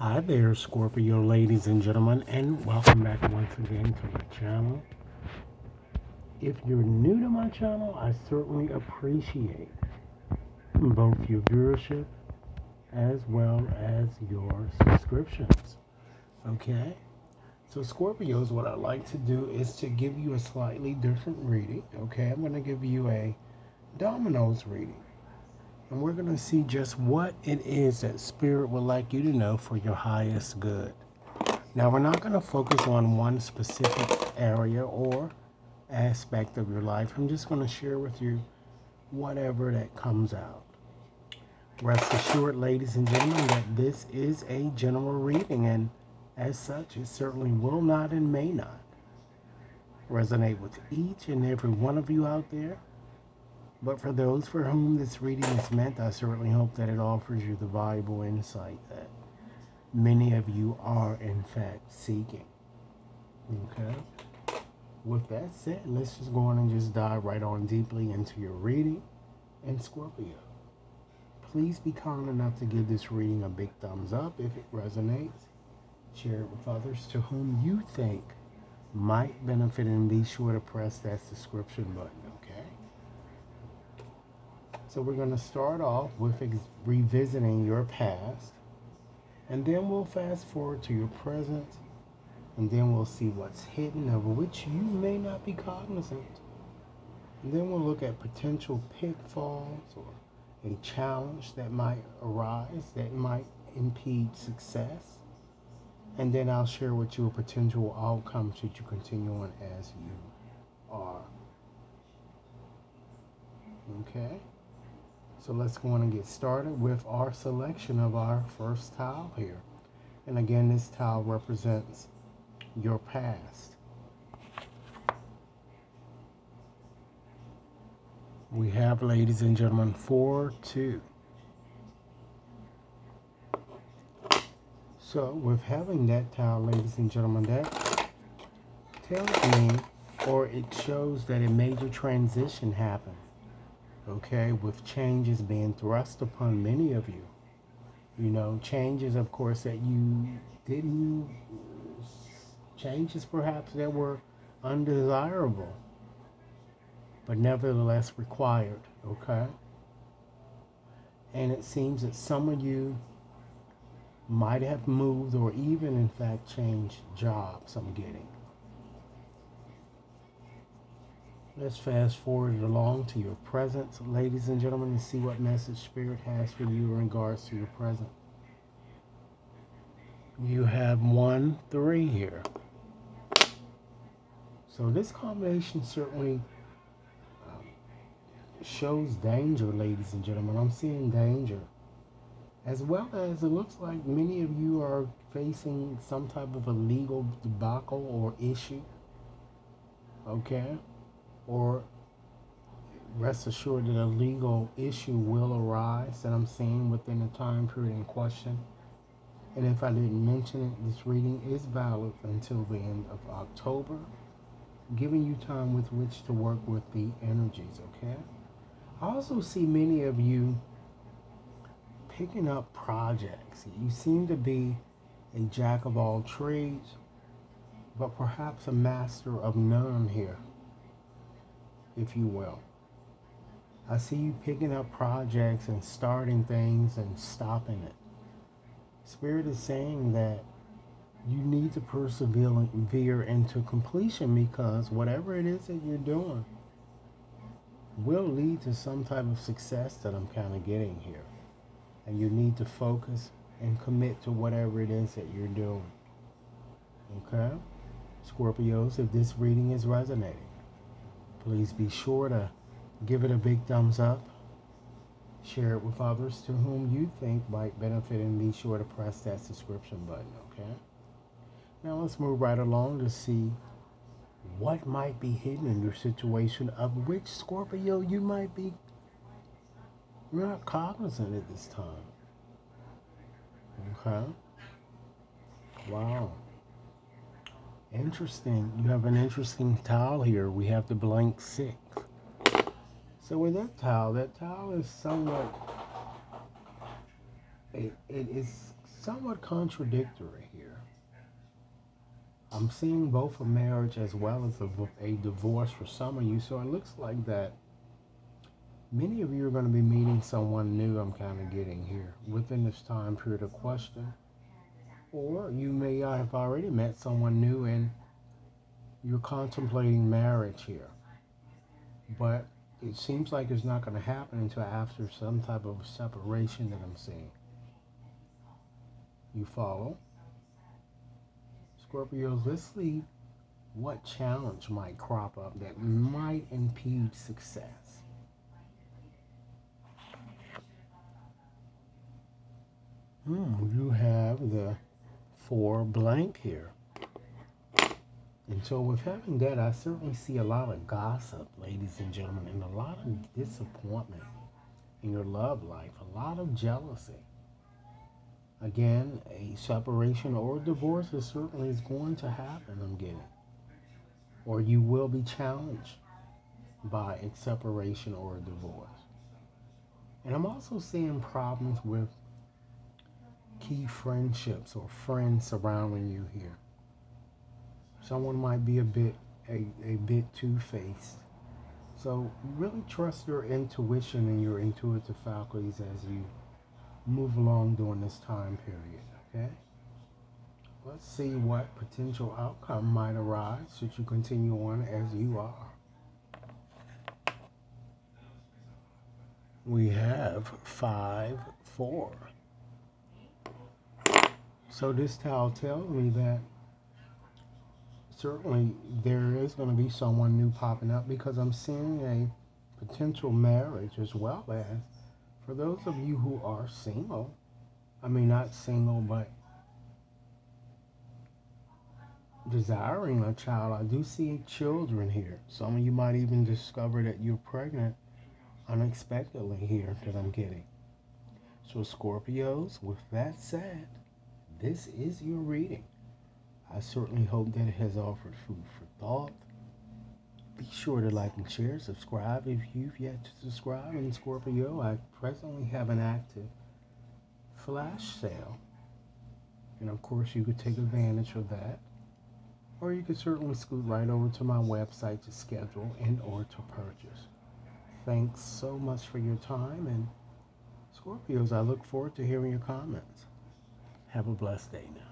Hi there, Scorpio ladies and gentlemen, and welcome back once again to my channel. If you're new to my channel, I certainly appreciate both your viewership as well as your subscriptions. Okay? So, Scorpios, what I like to do is to give you a slightly different reading. Okay? I'm going to give you a Dominoes reading. And we're going to see just what it is that Spirit would like you to know for your highest good. Now, we're not going to focus on one specific area or aspect of your life. I'm just going to share with you whatever that comes out. Rest assured, ladies and gentlemen, that this is a general reading, and as such, it certainly will not and may not resonate with each and every one of you out there. But for those for whom this reading is meant, I certainly hope that it offers you the valuable insight that many of you are, in fact, seeking. Okay? With that said, let's just go on and just dive right on deeply into your reading. And Scorpio, please be kind enough to give this reading a big thumbs up if it resonates. Share it with others to whom you think might benefit, and be sure to press that subscription button, okay? So we're going to start off with revisiting your past, and then we'll fast forward to your present, and then we'll see what's hidden, of which you may not be cognizant. And then we'll look at potential pitfalls or a challenge that might arise that might impede success. And then I'll share with you a potential outcome should you continue on as you are. Okay? So let's go on and get started with our selection of our first tile here. And again, this tile represents your past. We have, ladies and gentlemen, 4-2. So with having that tile, ladies and gentlemen, that tells me, or it shows that a major transition happened. Okay, with changes being thrust upon many of you. You know, changes, of course, that you didn't, changes perhaps that were undesirable, but nevertheless required, okay? And it seems that some of you might have moved or even, in fact, changed jobs, I'm getting. Let's fast forward along to your present, ladies and gentlemen, and see what message Spirit has for you in regards to your present. You have 1-3 here. So this combination certainly shows danger, ladies and gentlemen. I'm seeing danger. As well as it looks like many of you are facing some type of a legal debacle or issue. Okay? Or rest assured that a legal issue will arise that I'm seeing within the time period in question. And if I didn't mention it, this reading is valid until the end of October, giving you time with which to work with the energies, okay? I also see many of you picking up projects. You seem to be a jack of all trades, but perhaps a master of none here, if you will. I see you picking up projects and starting things and stopping it. Spirit is saying that you need to persevere into completion, because whatever it is that you're doing will lead to some type of success that I'm kind of getting here. And you need to focus and commit to whatever it is that you're doing. Okay? Scorpios, if this reading is resonating, please be sure to give it a big thumbs up. Share it with others to whom you think might benefit, and be sure to press that subscription button, okay? Now let's move right along to see what might be hidden in your situation, of which, Scorpio, you might be not cognizant at this time. Okay? Wow. Interesting. You have an interesting tile here. We have the blank 6. So with that tile is somewhat, it is somewhat contradictory here. I'm seeing both a marriage as well as a divorce for some of you. So it looks like that many of you are going to be meeting someone new, I'm kind of getting here, within this time period of question. Or you may have already met someone new and you're contemplating marriage here. But it seems like it's not going to happen until after some type of separation that I'm seeing. You follow? Scorpios, let's see what challenge might crop up that might impede success. You have the 4 blank here. And so with having that, I certainly see a lot of gossip, ladies and gentlemen, and a lot of disappointment in your love life, a lot of jealousy. Again, a separation or divorce is certainly going to happen, I'm getting. Or you will be challenged by a separation or a divorce. And I'm also seeing problems with key friendships or friends surrounding you here. Someone might be a bit two-faced. So really trust your intuition and your intuitive faculties as you move along during this time period, okay? Let's see what potential outcome might arise should you continue on as you are. We have 5, 4. So this towel tells me that certainly there is going to be someone new popping up because I'm seeing a potential marriage as well as for those of you who are single. I mean, not single, but desiring a child. I do see children here. Some of you might even discover that you're pregnant unexpectedly here that I'm getting. So Scorpios, with that said, this is your reading. I certainly hope that it has offered food for thought. Be sure to like and share, subscribe if you've yet to subscribe. And Scorpio, I presently have an active flash sale. And of course, you could take advantage of that. Or you could certainly scoot right over to my website to schedule and or to purchase. Thanks so much for your time. And Scorpios, I look forward to hearing your comments. Have a blessed day now.